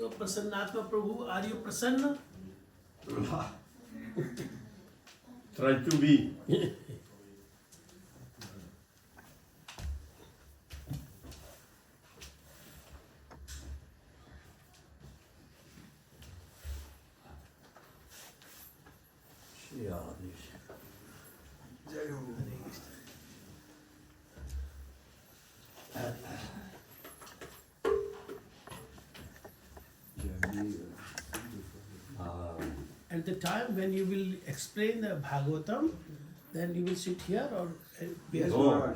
So Prasannatma Prabhu, are you prasanna? Try to be. Jai Ho. At the time when you will explain the Bhagavatam, then you will sit here or where? No,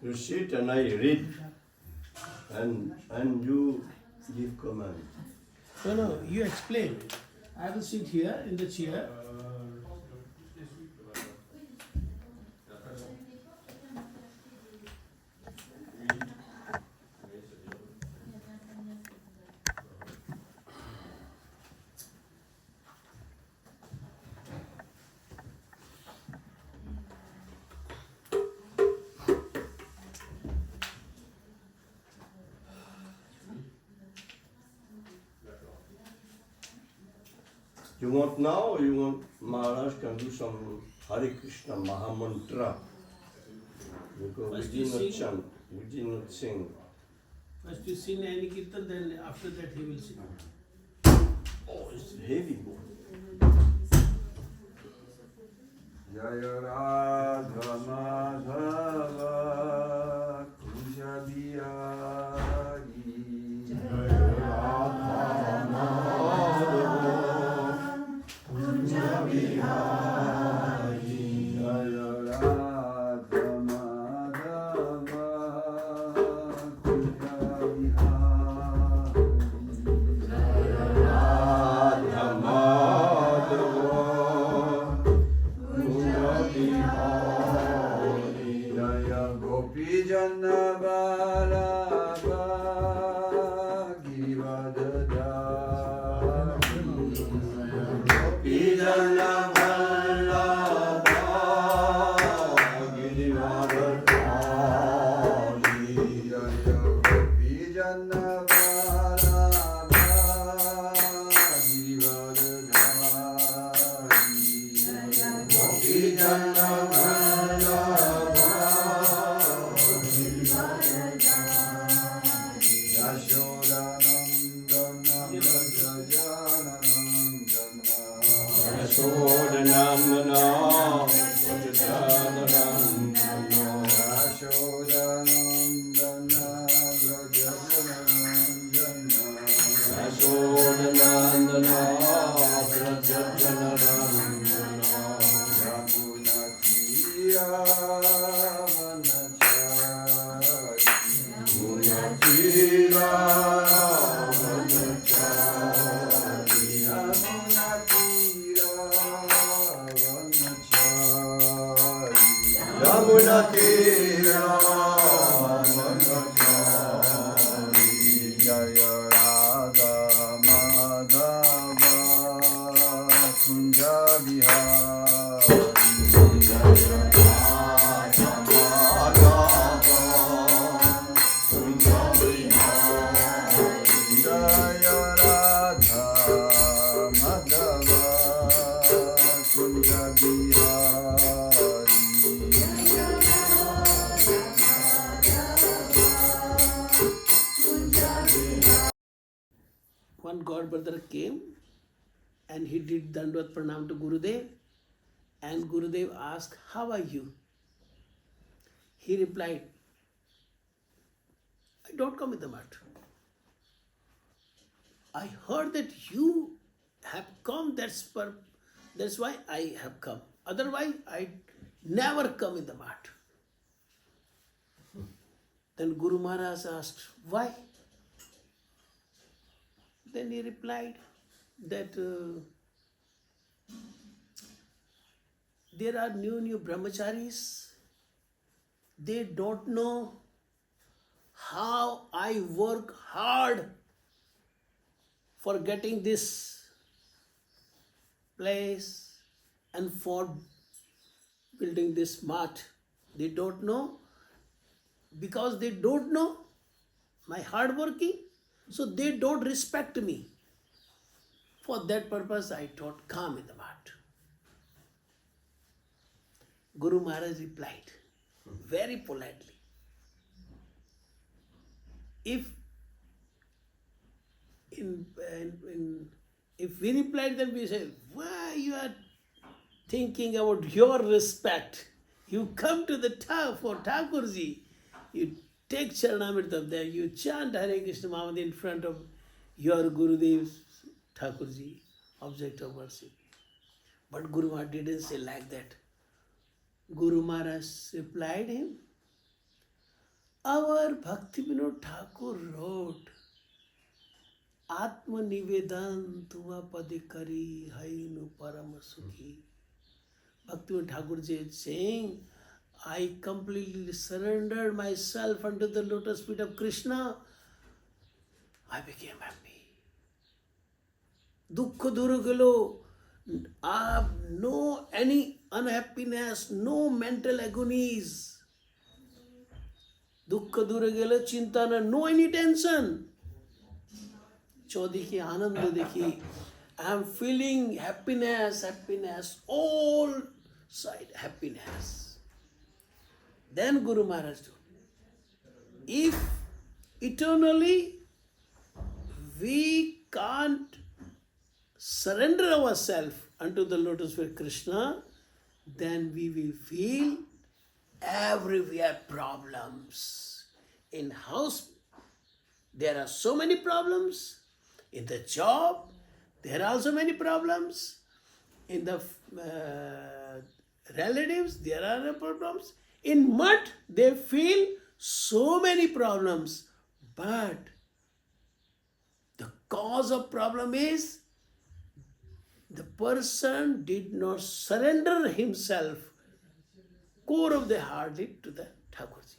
you sit and I read, and you give command. No, you explain. I will sit here in the chair. You want now or you want Maharaj can do some Hare Krishna Mahamantra? Because First we you did not sing. chant, we did not sing. First you sing any kirtan, then after that he will sing. Oh, it's heavy boy. Jaya Radha Madhava Kunja Bihari Jaya Radha Madhava Kunja Bihari Jaya Radha Madhava Kunja Bihari Jaya Radha Madhava Jaya Gopi Jana Balaba Girivardhari Gopi Jana Balaba Girivardhari Jaya Gopi Jana Balaba Girivardhari Gopi Jana Yashodanandana, Vajajanandana, Yashodanandana, Vajajanandana, Munatira, Yamuna Tira, Jaya Radha Madhava Kunja Bihari Jaya Radha Madhava Kunja Bihari Jaya Radha Madhava Kunja Bihari One god brother came and he did Dandvat Pranam to Gurudev, and Gurudev asked, "How are you?" He replied, "I don't come in the mud. I heard that you have come, that's why I have come. Otherwise, I never come in the mud." Then Guru Maharaj asked, "Why?" Then he replied that there are new brahmacharis. They don't know how I work hard for getting this place and for building this mat. They don't know, because they don't know my hard working, so they don't respect me. For that purpose, I taught calm in the mat. Guru Maharaj replied very politely. If we replied, then we say, why you are thinking about your respect? You come to the for Thakurji, you take Charanamritam there, you chant Hare Krishna Mahamad in front of your Gurudev's Thakurji, object of worship. But Guru Maharaj didn't say like that. Guru Maharaj replied him, our Bhakti Vinod Thakur wrote, Atma Nivedan Tuma Padi Kari Hainu Parama Sukhi. Bhakti Thakurji is saying, I completely surrendered myself unto the lotus feet of Krishna. I became happy. Dukkha Durugalo, I have no any unhappiness, no mental agonies. Dukkha Durugalo Chintana, no any tension. Chaudhi ki anand dekhi. I am feeling happiness, all side happiness. Then Guru Maharaj told, if eternally we can't surrender ourselves unto the lotus feet of Krishna, then we will feel everywhere problems. In house, there are so many problems. In the job, there are also many problems. In the relatives, there are problems. In mud, they feel so many problems. But the cause of problem is the person did not surrender himself, core of the heart, to the Thakurji.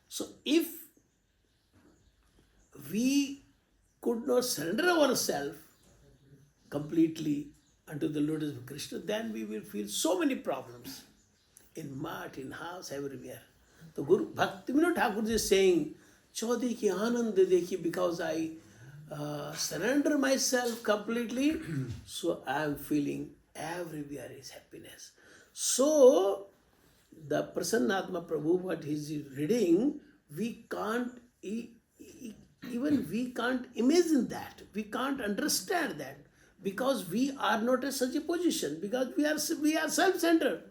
So if we could not surrender ourselves completely unto the lotus of Krishna, then we will feel so many problems in mart, in house, everywhere. The Guru Bhakti Vinod Thakurji is saying, Chaudhi ki anand dekhi, because I surrender myself completely, so I am feeling everywhere is happiness. So the Prasannatma Prabhu, what he is reading, we can't even we can't imagine that, we can't understand that, because we are not in such a position, because we are self-centered.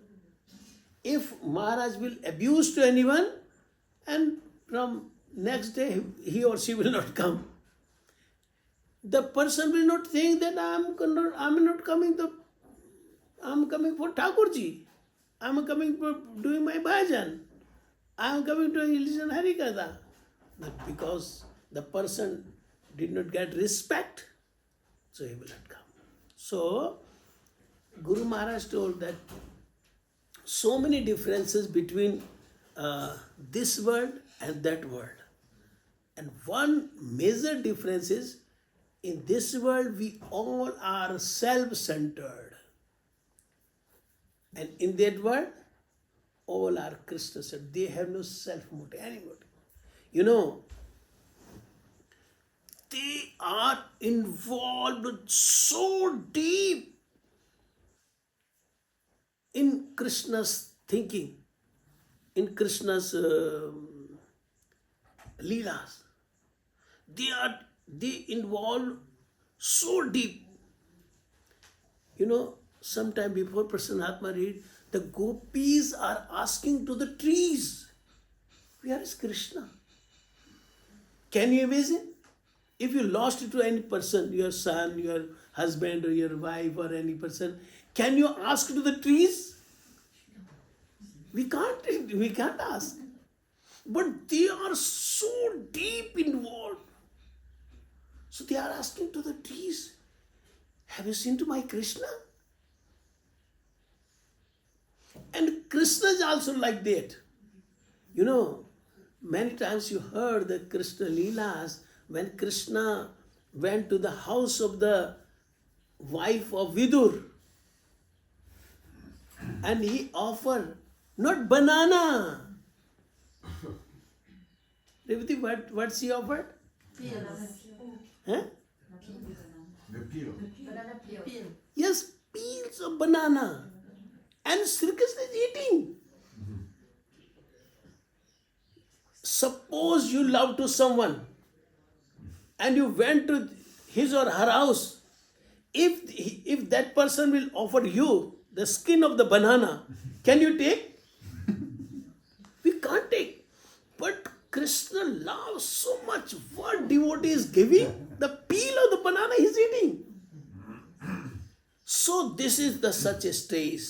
If Maharaj will abuse to anyone, and from next day he or she will not come, the person will not think that I'm coming for Thakurji, I'm coming for doing my bhajan, I'm coming to listen Harikatha. But because the person did not get respect, so he will not come. So Guru Maharaj told that so many differences between this world and that world. And one major difference is, in this world we all are self-centered. And in that world, all are Krishna-centered. They have no self-motive, any motive. You know, they are involved so deep in Krishna's thinking, in Krishna's leelas. They involve so deep. You know, sometime before Prasanatma read, the gopis are asking to the trees, where is Krishna? Can you imagine? If you lost it to any person, your son, your husband, or your wife, or any person, can you ask to the trees? We can't ask. But they are so deep involved. So they are asking to the trees, have you seen to my Krishna? And Krishna is also like that. You know, many times you heard the Krishna Leelas, when Krishna went to the house of the wife of Vidur, and he offered not banana. Revati, what's he offered? Huh? The peel. Banana peel. Yes, peels of banana. And Sri Krishna is eating. Suppose you love to someone and you went to his or her house. If that person will offer you the skin of the banana, can you take? We can't take. But Krishna loves so much. What devotee is giving? The peel of the banana he is eating. So this is the such a stage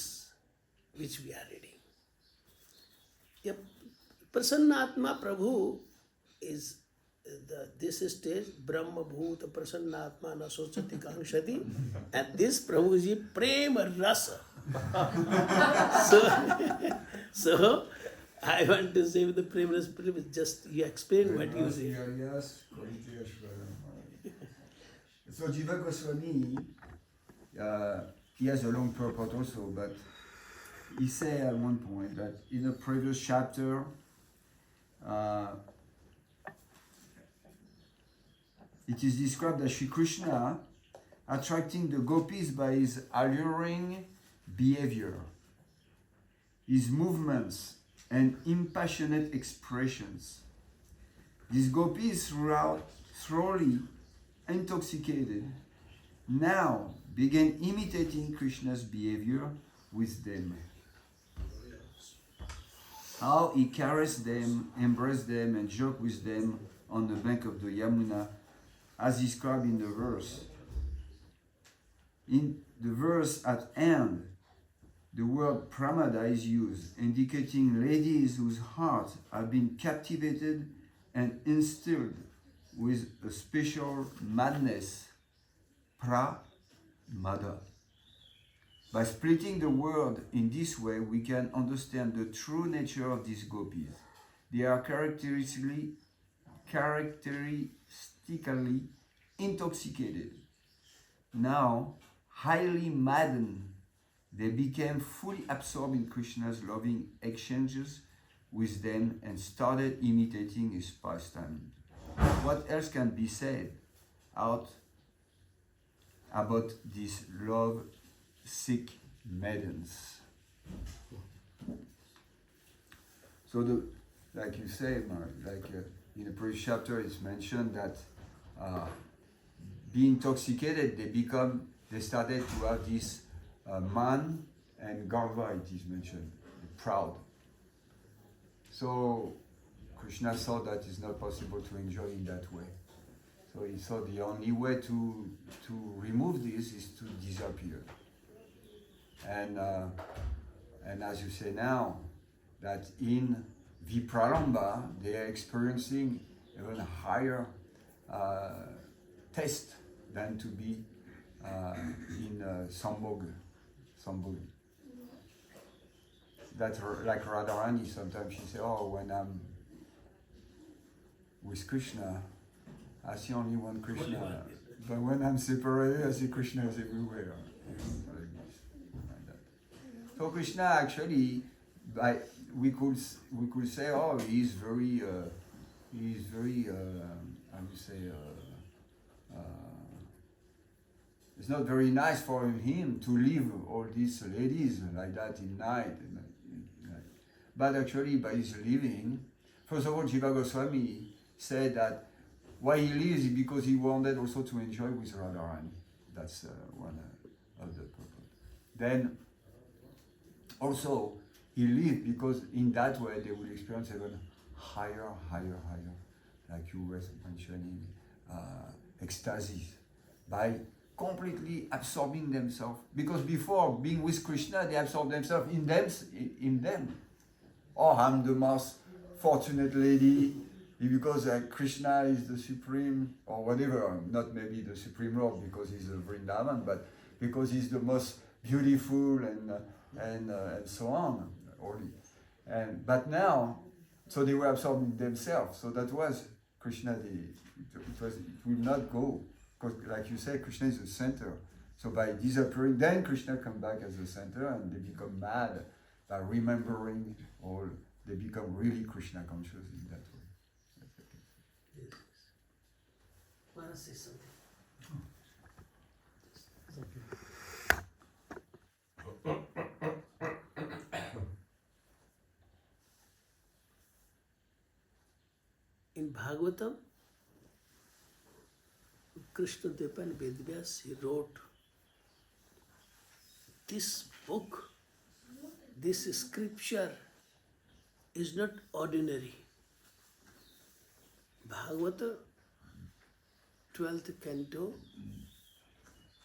which we are reading. Yep. Prasanna Atma Prabhu is this stage Brahma Bhuta Prasanna Atma Na Sochati Kankshati, and this Prabhuji Prema Rasa. So I want to say with the Prema Rasa, just you explain what you say. Yes, quality Ashwara. So Jiva Goswami, he has a long purport also, but he said at one point that in a previous chapter, it is described as Sri Krishna attracting the gopis by his alluring behavior, his movements, and impassionate expressions. These gopis, throughout thoroughly intoxicated, now began imitating Krishna's behavior with them. How he caressed them, embraced them, and joked with them on the bank of the Yamuna, as described in the verse. In the verse at end, the word pramada is used, indicating ladies whose hearts have been captivated and instilled with a special madness, pramada. By splitting the word in this way, we can understand the true nature of these gopis. They are characteristically intoxicated. Now, highly maddened, they became fully absorbed in Krishna's loving exchanges with them and started imitating his pastime. What else can be said about these love-sick maidens? So, like you say, in the previous chapter, it's mentioned that being intoxicated, they started to have this man and garva, it is mentioned, proud. So Krishna saw that it's not possible to enjoy in that way. So he thought the only way to remove this is to disappear. And as you say now, that in Vipralamba, they are experiencing even a higher taste than to be in Sambhoga. That like Radharani, sometimes she says, oh, when I'm with Krishna, I see only one Krishna. But when I'm separated, I see Krishna is everywhere. Like that. So Krishna actually, we could say, oh, he's very, I would say, it's not very nice for him to leave all these ladies like that in night. But actually, by his leaving, first of all, Jiva Goswami said that why he leaves is because he wanted also to enjoy with Radharani. That's one of the purpose. Then, also, he leaves because in that way they will experience even higher, like you were mentioning, ecstasies, by completely absorbing themselves. Because before being with Krishna, they absorb themselves in them. Oh, I'm the most fortunate lady because Krishna is the supreme, or whatever, not maybe the supreme Lord because he's a Vrindavan, but because he's the most beautiful and so on. But now, so they were absorbing themselves. So that was Krishna. It will not go. Because like you say, Krishna is the center. So by disappearing, then Krishna comes back as the center and they become mad by remembering all. They become really Krishna conscious in that way. Want to say something? in Bhagavatam, Krishna Devan Vedvyas, he wrote this book, this scripture is not ordinary. Bhagavata, 12th canto,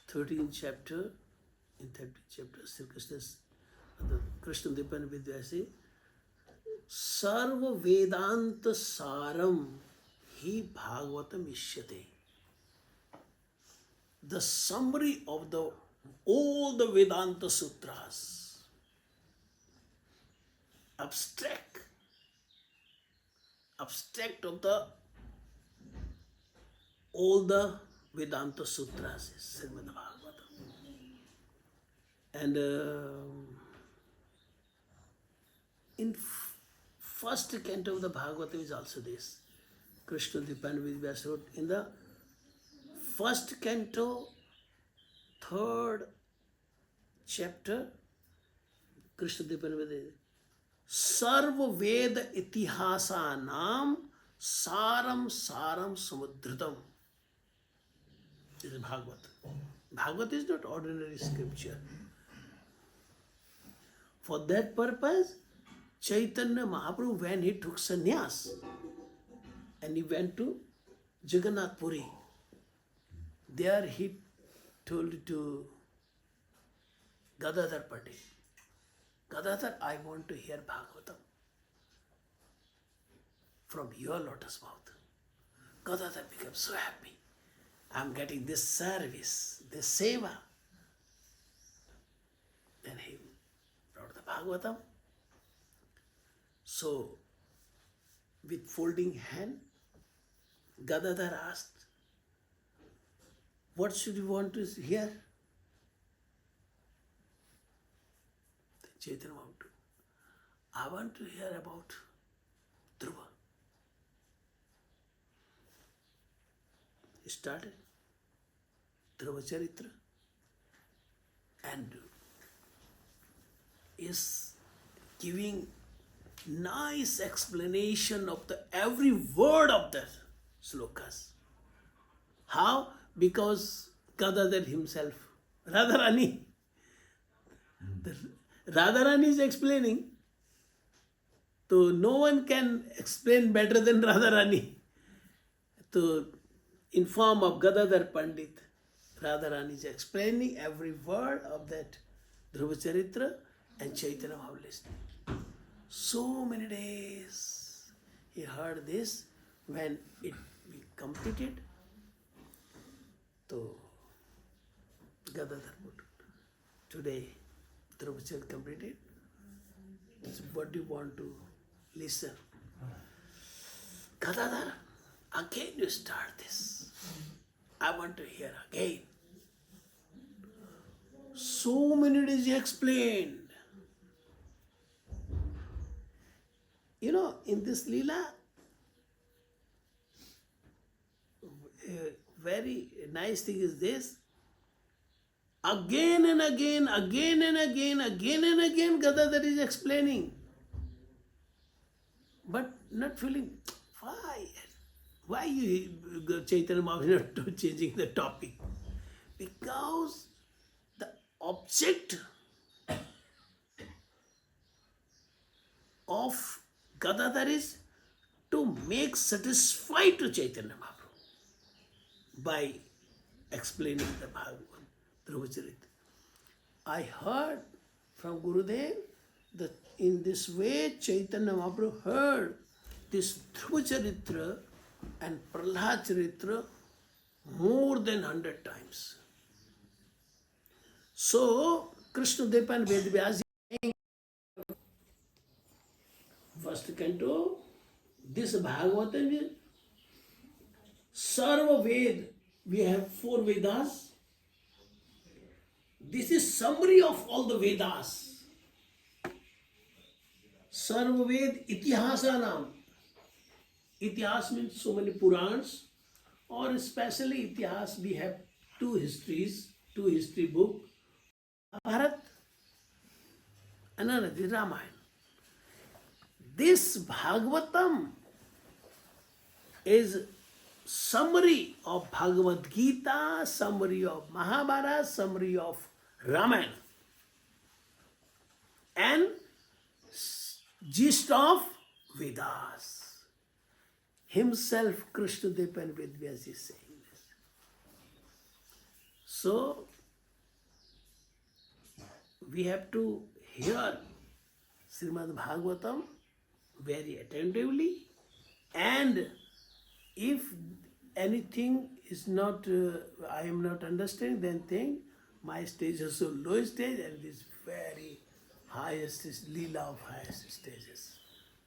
13th chapter, in 13th chapter, Sri Krishna Devan Vedvyas, Sarva Vedanta Saram Hi Bhagavatam Ishyate. The summary of all the Vedanta Sutras, abstract of all the Vedanta Sutras is Srimad Bhagavatam. And in first canto of the Bhagavatam is also this. Krishna Devan Vedvyas wrote in the first canto, 3rd chapter, Krishna Devan Vedvyas, Sarva Veda Itihasa Nam Saram Saram Samudritam. This is Bhagavad. Bhagavad is not ordinary scripture. For that purpose, Chaitanya Mahaprabhu, when he took sannyas and he went to Jagannath Puri, there he told to Gadadhar Pandit, Gadadhar, I want to hear Bhagavatam from your lotus mouth. Gadadhar became so happy. I am getting this service, this seva. Then he brought the Bhagavatam. So, with folding hand, Gadadhar asked, what should you want to hear? Chaitanya Mahaprabhu, I want to hear about Dhruva. He started Dhruva Charitra and is giving nice explanation of every word of the slokas. How? Because Gadadhar himself, Radharani, Radharani is explaining, so no one can explain better than Radharani. So, in form of Gadadhar Pandit, Radharani is explaining every word of that Dhruva Charitra and Chaitanya Mahaprabhu listening. So many days he heard this. When it be completed, so Gadadhar put, today Dhruva Charitra completed. So what do you want to listen? Gadadhar, again you start this. I want to hear again. So many days he explained. You know, in this Leela, a very nice thing is this. Again and again, Gadadhar is explaining. But not feeling, why? Why Chaitanya Mahaprabhu not changing the topic? Because the object of Gadadhar is to make satisfied to Chaitanya Mahaprabhu by explaining the Bhagavad, Dhruva Charitra. I heard from Gurudev that in this way Chaitanya Mahaprabhu heard this Dhruva Charitra and Prahlad Charitra more than 100 times. So, Krishna Devan Vedvyas, first canto, this Bhagavatam is Sarva Ved. We have 4 Vedas. This is summary of all the Vedas. Sarva Ved Itihasanam. Itihas means so many Purans, or especially Itihas, we have 2 history book, Bharat and another Ramayana. This Bhagavatam is summary of Bhagavad Gita, summary of Mahabharata, summary of Ramayana, and gist of Vedas. Himself, Krishnadev and Vedvyas is saying this. So, we have to hear Srimad Bhagavatam very attentively, and if anything is not, I am not understanding, then think my stage is so low stage and this very highest is Leela of highest stages.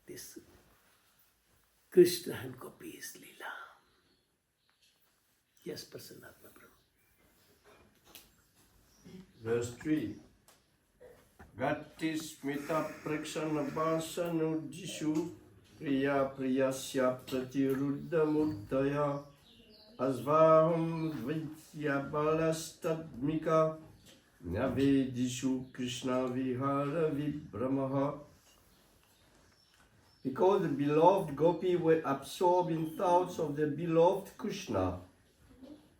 This Krishna and Gopis Leela. Yes, Prasanatma Prabhu. Verse 3. Gati smita prakshana vasanu jishu priya priyasya pratiruddha murtaya asvaham vidya balastadmika navedishu krishna vihara vibramaha. Because the beloved gopi were absorbed in thoughts of the beloved Krishna,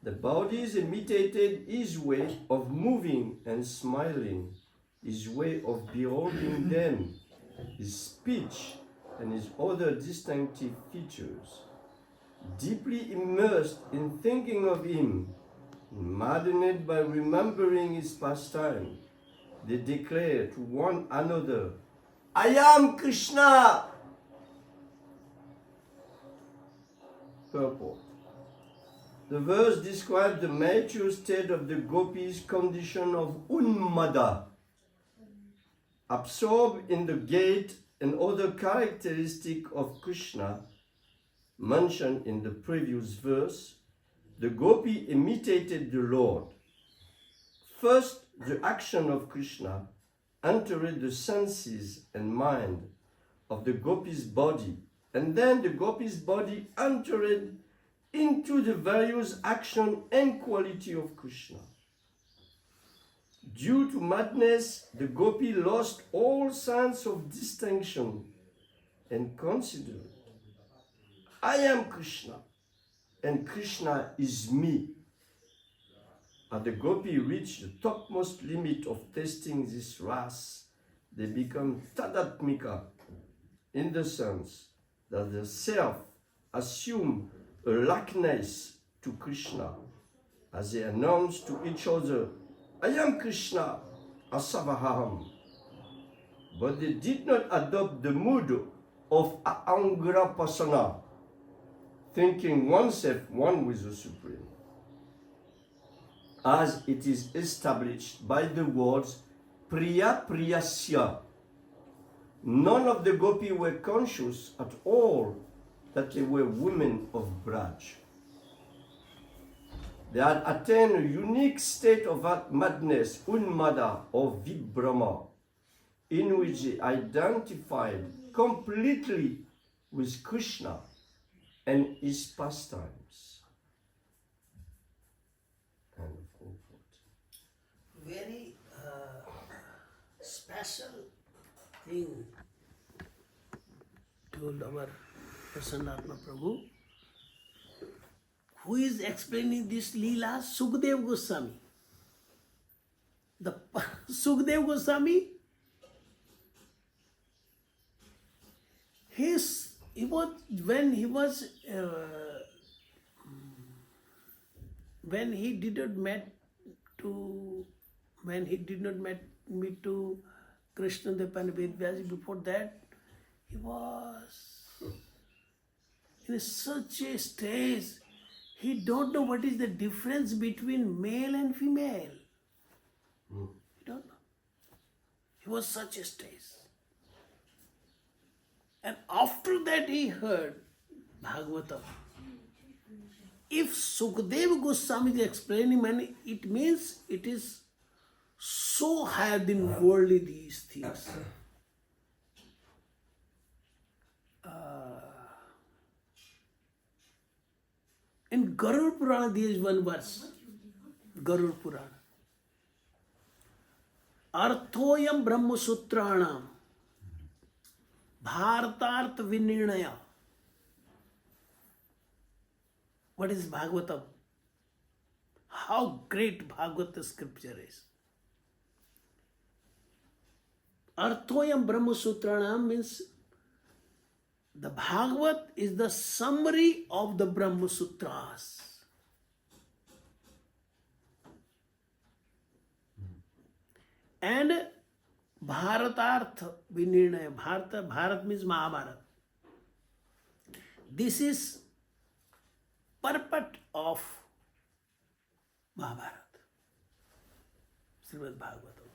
the bodies imitated his way of moving and smiling, his way of beholding them, his speech, and his other distinctive features. Deeply immersed in thinking of him, maddened by remembering his pastime, they declare to one another, I am Krishna! Purport. The verse describes the mature state of the gopis' condition of unmada, absorbed in the gait and other characteristic of Krishna mentioned in the previous verse. The gopi imitated the Lord. First, the action of Krishna entered the senses and mind of the gopi's body, and then the gopi's body entered into the various action and quality of Krishna. Due to madness, the gopi lost all sense of distinction and considered, I am Krishna and Krishna is me. As the gopi reach the topmost limit of tasting this ras, they become tadatmika, in the sense that the self assume a likeness to Krishna, as they announce to each other, I am Krishna, asavaham. But they did not adopt the mood of ahangrapasana, thinking oneself one with the Supreme, as it is established by the words priya priyasya. None of the gopi were conscious at all that they were women of Braj. They had attained a unique state of madness, unmada or vibrama, in which they identified completely with Krishna and his pastimes. End of quote. Very special thing told our Prasanatma Prabhu, who is explaining this Leela, Sukdev Goswami. The Sukdev Goswami, when he did not meet to Krishna Dev and Vedvyas, before that he was in such a stage, he don't know what is the difference between male and female. He don't know. He was such a stage. And after that he heard Bhagavatam. If Sukadeva Goswami is explaining, it means it is so higher than worldly these things. In Garud Purana there is one verse. Garud Purana. Arthoyam Brahma Sutranam Bhartarth Vinirnaya What is Bhagavatam? How great Bhagavata scripture is. Arthoyam Brahma Sutranam means the Bhagavat is the summary of the Brahma Sutras. And Bharatartha Vinirnaya. Bharat means Mahabharata. This is purport of Mahabharata. Srimad Bhagavatam.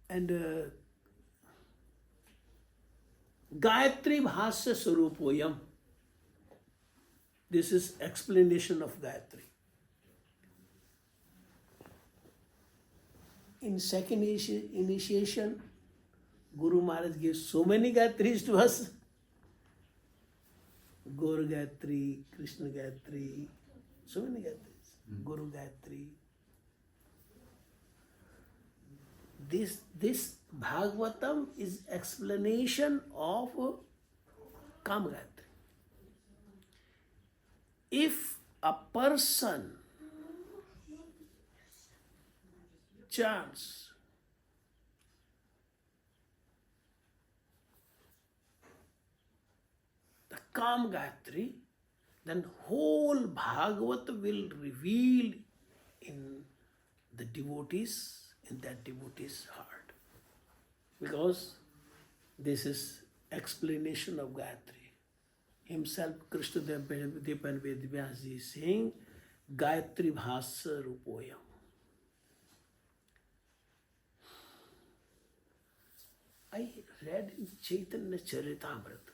And Gayatri Bhasya Swarupoyam. This is explanation of Gayatri. In second initiation, Guru Maharaj gives so many Gayatris to us. Gaur Gayatri, Krishna Gayatri, so many Gayatris. Guru Gayatri. This Bhagavatam is explanation of Kama Gayatri. If a person chants the Kama Gayatri, then whole Bhagavat will reveal in the devotees, in that devotee's heart. Because this is explanation of Gayatri. Himself, Krishna Devan Vedvyas is saying, Gayatri Bhasya Rupoyam. I read in Chaitanya Charitamrita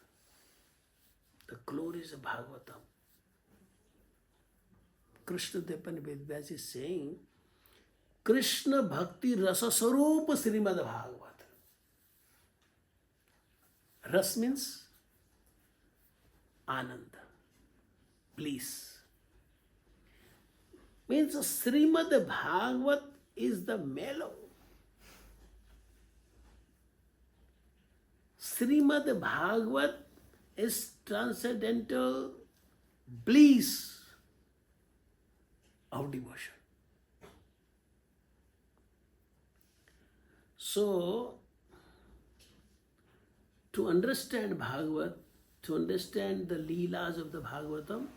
the glories of Bhagavatam. Krishna Devan Vedvyas is saying, Krishna Bhakti Rasa Sarupa Srimad Bhagavat. Ras means Ananda, bliss. Means Srimad Bhagavat is the mellow. Srimad Bhagavat is transcendental bliss of devotion. So, to understand Bhagavat, to understand the Leelas of the Bhagavatam,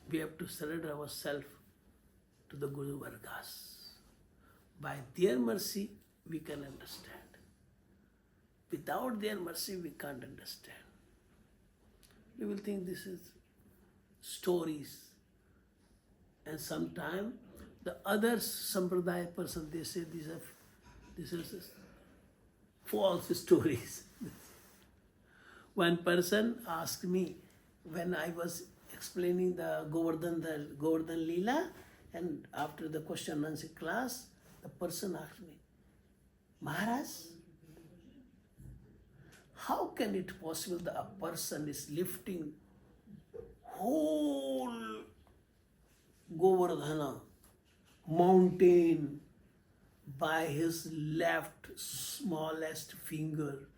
we have to surrender ourselves to the Guru Vargas. By their mercy, we can understand. Without their mercy, we can't understand. We will think this is stories. And sometime the other Sampradaya person, they say this is false stories. One person asked me when I was explaining the Govardhan Leela, and after the question and answer class, the person asked me, Maharaj, how can it possible that a person is lifting whole Govardhana mountain by his left smallest finger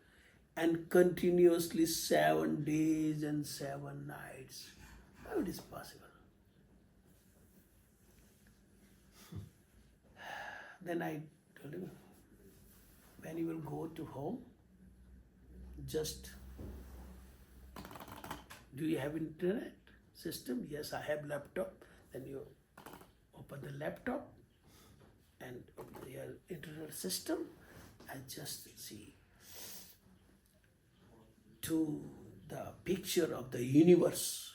and continuously 7 days and 7 nights? How it is possible? Then I told him, when you will go to home, just, do you have internet system? Yes, I have laptop. Then you open the laptop and your internet system and just see to the picture of the universe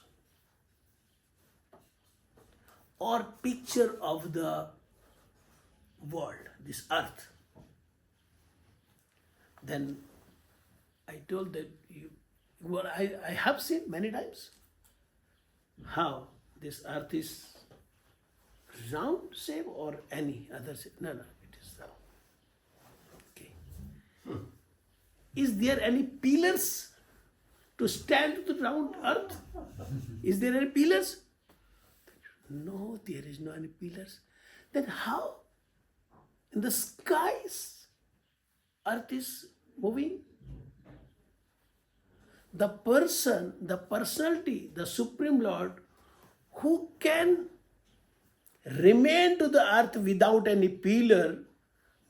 or picture of the world, this earth. Then I told that I have seen many times how this earth is round shape or any other shape. No, it is round. Okay. Is there any pillars to stand to the round earth? Is there any pillars? No, there is no any pillars. Then how? In the skies, earth is moving the person, the personality, the Supreme Lord, who can remain to the earth without any pillar,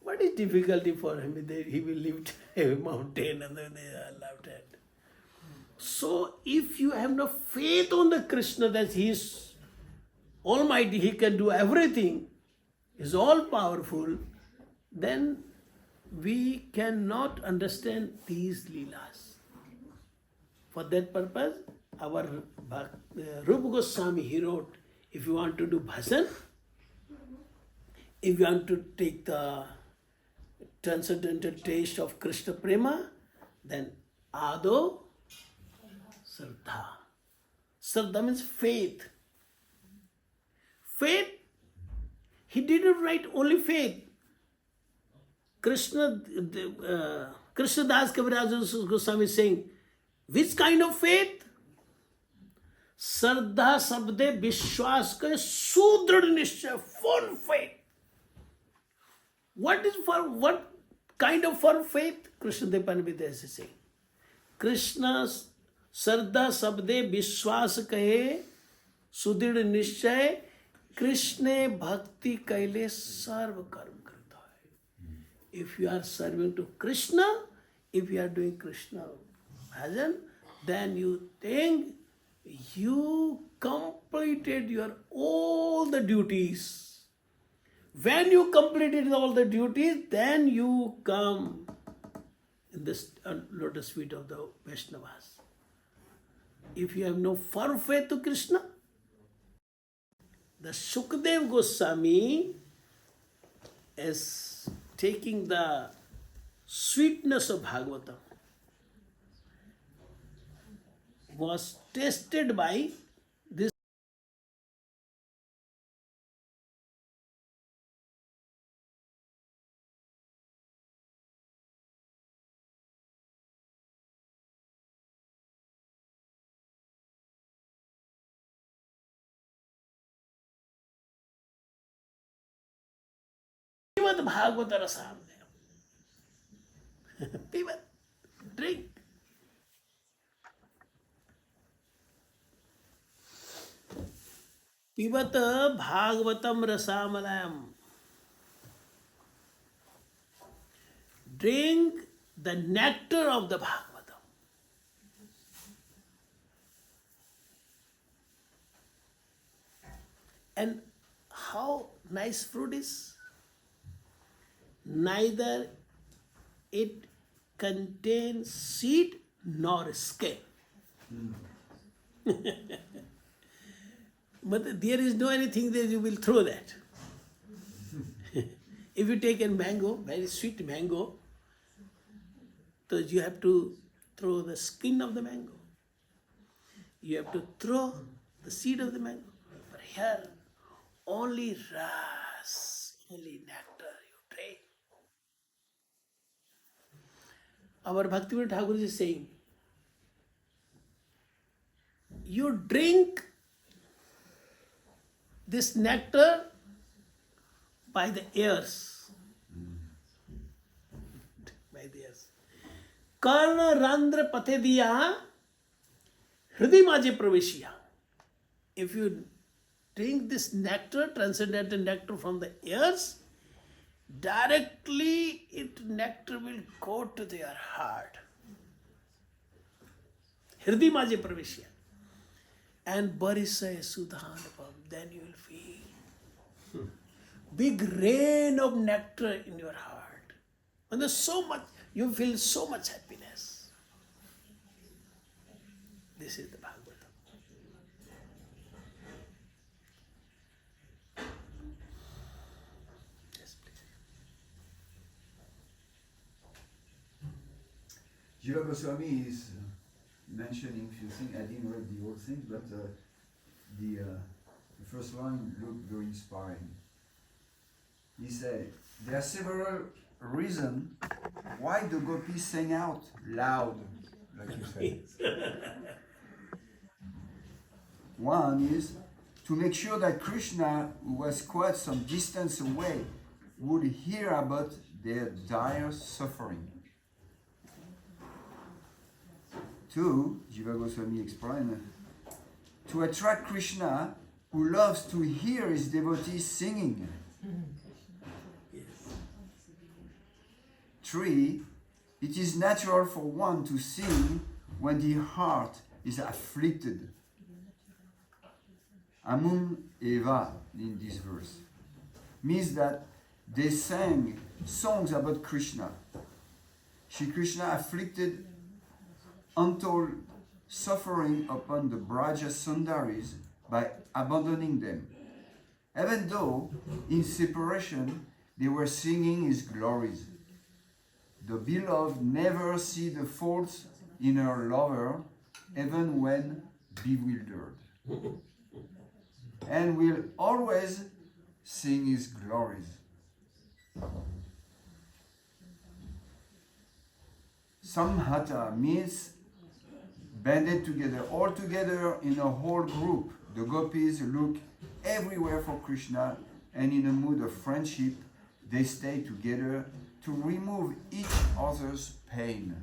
what is difficulty for him? He will lift a mountain and then they are left hand. So if you have no faith on the Krishna that he is almighty, he can do everything, is all powerful, then we cannot understand these leelas. For that purpose, our Rupa Goswami, he wrote, if you want to do bhajan, if you want to take the transcendental taste of Krishna Prema, then Ado Sraddha. Sraddha means faith. Faith, he didn't write only faith. Krishna Das Kaviraj Goswami is saying, which kind of faith? Sraddha sabde vishwas ka sudrid nishchay, firm faith. What kind of firm faith? Krishna Devananda is saying. Krishna's Sraddha sabde vishwas kahe sudrid nishchay, Krishna bhakti kaile sarva karma karta hai. If you are serving to Krishna, if you are doing Krishna bhajan, then you think you completed your all the duties. When you completed all the duties, then you come in this lotus feet of the Vaishnavas. If you have no firm faith to Krishna, the Shukdev Goswami is taking the sweetness of Bhagavatam, was tested by this Pivat Bhagavata Rasamdaya. Pivat, drink. Pivat Bhagavatam Rasamalayam. Drink the nectar of the Bhagavatam. And how nice fruit is? Neither it contains seed nor skin. But there is no anything that you will throw that. If you take a mango, very sweet mango, so you have to throw the skin of the mango. You have to throw the seed of the mango. But here, only ras, only nectar you drink. Our Bhaktivinoda Thakur is saying, you drink this nectar by the ears. By the ears. Karna randra pathe diya hriday maje praveshiya. If you drink this nectar, transcendental nectar from the ears, directly nectar will go to their heart. Hriday maje praveshiya. And barisay sudhanapam, then you will feel big rain of nectar in your heart. And there's so much, you feel so much happiness. This is the Bhagavatam. Yes, please. Jiva Goswami is mentioning a few things. I didn't read the whole thing, but the first line looked very inspiring. He said, there are several reasons why the gopis sang out loud, like you said. One is to make sure that Krishna, who was quite some distance away, would hear about their dire suffering. 2, Jiva Goswami explained, to attract Krishna who loves to hear his devotees singing. 3, it is natural for one to sing when the heart is afflicted. Amun Eva in this verse means that they sang songs about Krishna. Shri Krishna afflicted untold suffering upon the Braja Sundaris by abandoning them, even though in separation they were singing his glories. The beloved never see the faults in her lover, even when bewildered, and will always sing his glories. Samhata means banded together, all together in a whole group. The gopis look everywhere for Krishna, and in a mood of friendship, they stay together to remove each other's pain.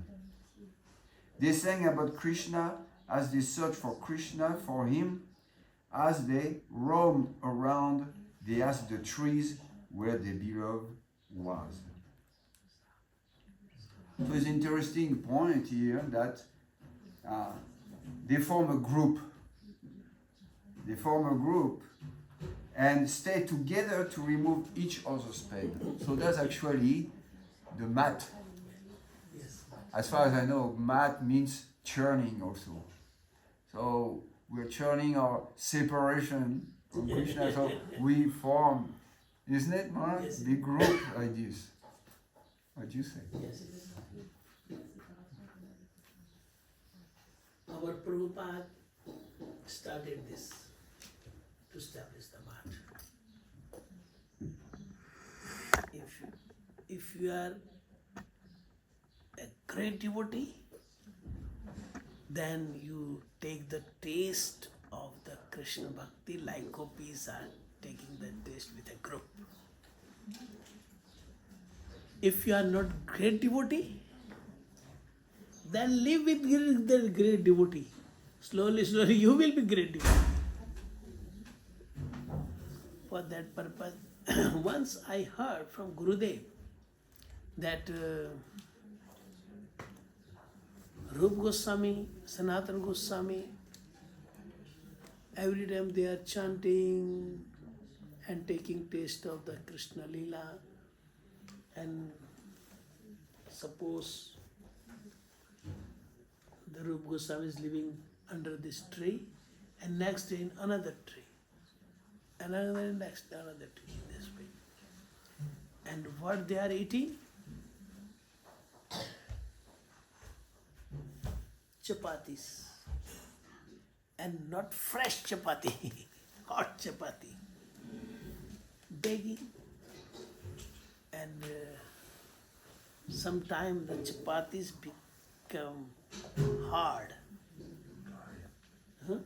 They sang about Krishna as they search for Krishna, for him. As they roam around, they ask the trees where their beloved was. So it's an interesting point here that they form a group. They form a group and stay together to remove each other's pain. So that's actually the mat. As far as I know, mat means churning also. So we're churning our separation from Krishna. So we form, isn't it, Mark? Yes. Big group like this. What do you say? Yes. Our Prabhupada started this to establish the mat. If you are a great devotee, then you take the taste of the Krishna Bhakti like gopis are taking the taste with a group. If you are not great devotee, then live with the great devotee. Slowly, slowly you will be great devotee. For that purpose, once I heard from Gurudev that Rupa Goswami, Sanatana Goswami, every time they are chanting and taking taste of the Krishna Leela, and suppose the Rupa Goswami is living under this tree, and next day in another tree, another next another tree, this way. And what they are eating? Chapatis. And not fresh chapati, hot chapati. Begging. And sometimes the chapatis become hard. Huh?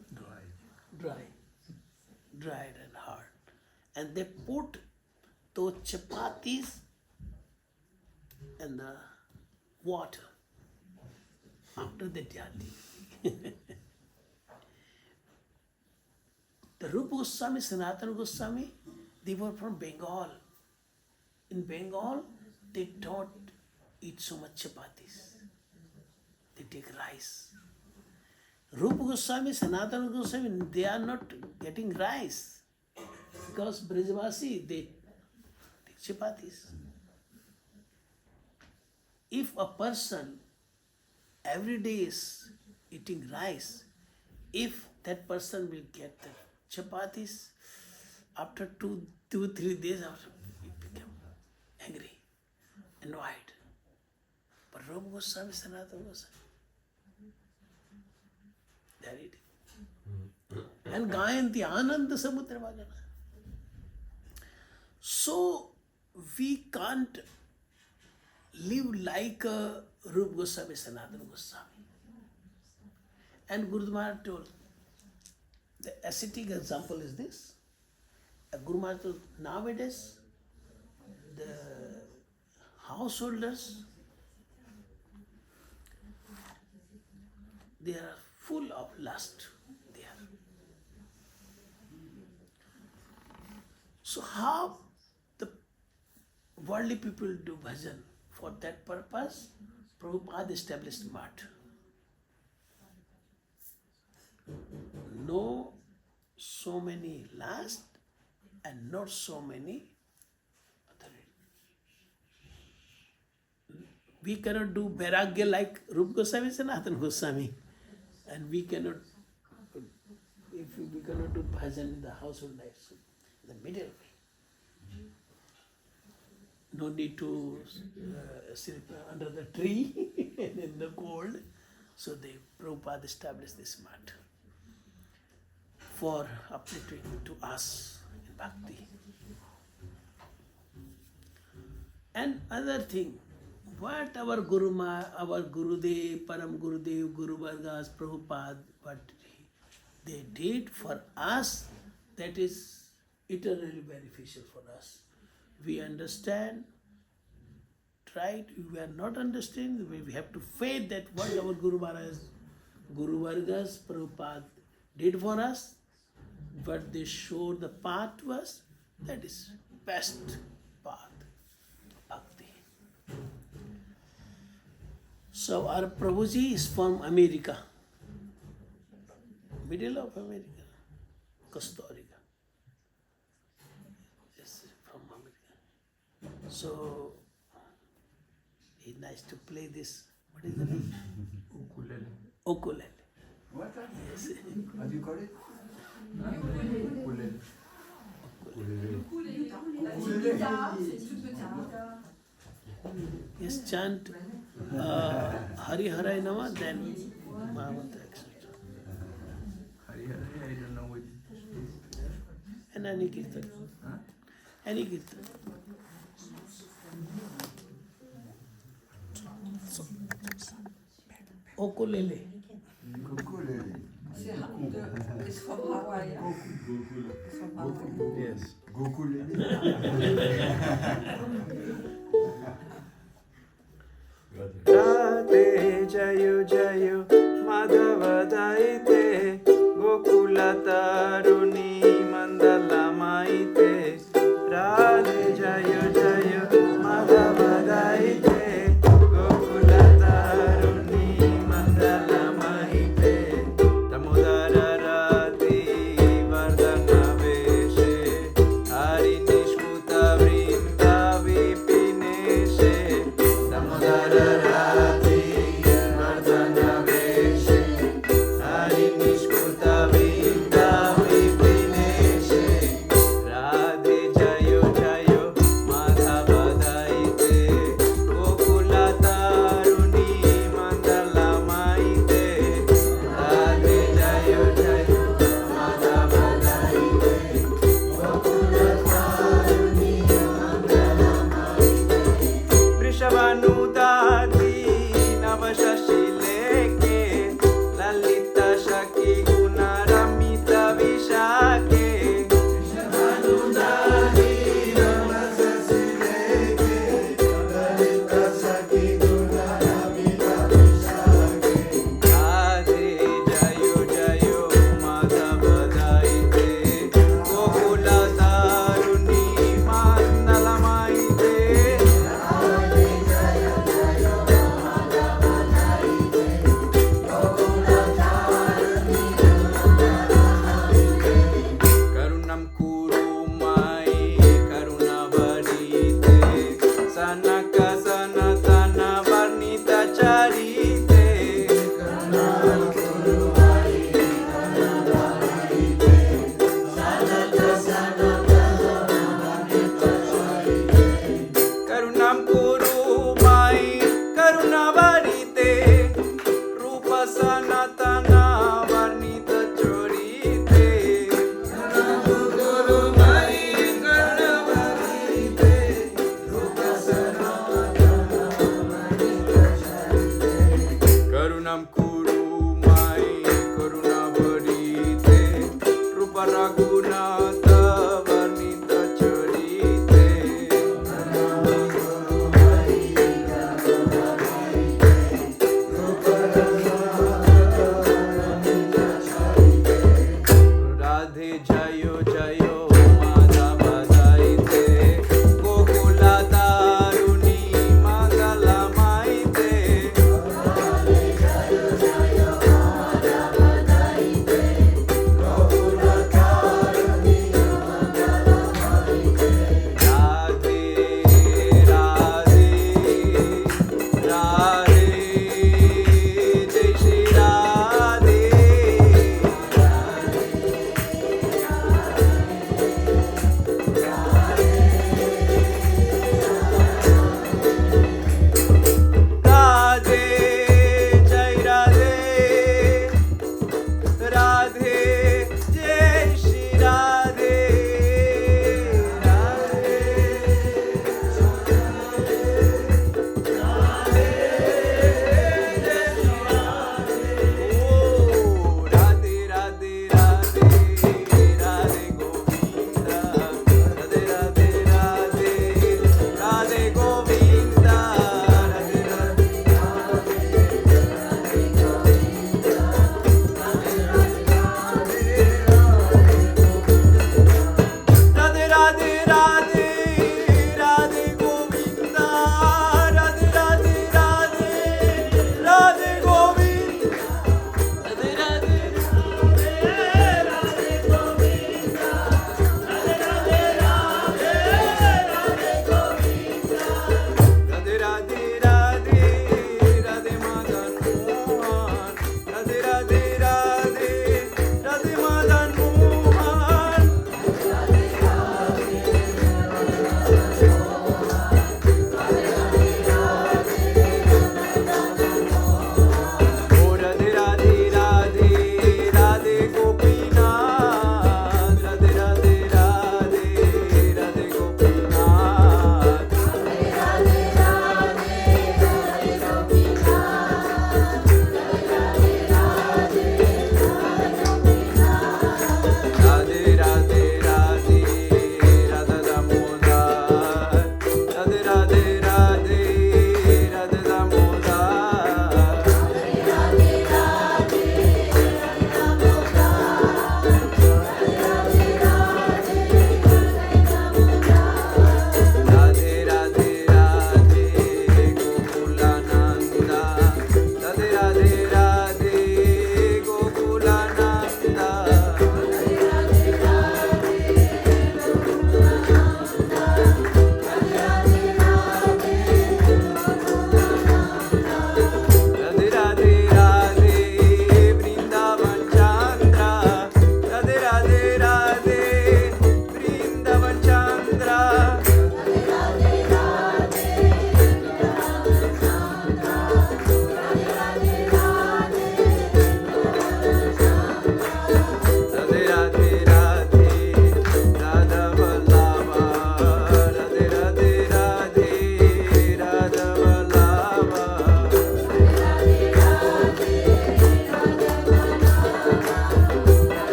Dried and hard. And they put those chapatis in the water after the jati. The Rupa Goswami, Sanatana Goswami, they were from Bengal. In Bengal, they don't eat so much chapatis. They take rice. Rupa Goswami, Sanatana Goswami, they are not getting rice because Brajavasi, they take chapatis. If a person every day is eating rice, if that person will get the chapatis, after 2-3 days after, he become angry, annoyed. But Rupa Goswami, Sanatana Goswami, they are eating. And Gayanti Ananda Samudra Vagana. So we can't live like Rupa Goswami, Sanatana Goswami. And Guru Maharaj told, the ascetic example is this. Guru Maharaj told, nowadays, the householders, they are full of lust there. So how the worldly people do bhajan? For that purpose, Prabhupada established math. No so many lust and not so many authority. We cannot do Vairagya like Rupa Goswami, Sanatana Goswami. And we cannot, we cannot do bhajan in the household life, so the middle way. No need to sit under the tree and in the cold. So the Prabhupada established this math for uplifting to us in bhakti. And other thing, what our our Gurudev, Param Gurudev, Guru Vargas, Prabhupada, what they did for us, that is eternally beneficial for us. We understand, right? We are not understanding, we have to faith that what our Guru Vargas, Prabhupada did for us, but they showed the path to us, that is best path of bhakti. So our Prabhuji is from America, middle of America, Costa Rica. Yes, from America. So it's nice to play this. What is the name? Ukulele. Ukulele. What? Yes. How do you call it? Ukulele. Yes, chant Hari Harai Nama, then Mahamantra, etc. Hari Hari, I don't know what. And any kirtan. Huh? Any kirtan. Ukulele. Ukulele. It's from Hawaii. It's from Hawaii. Yes. Ukulele.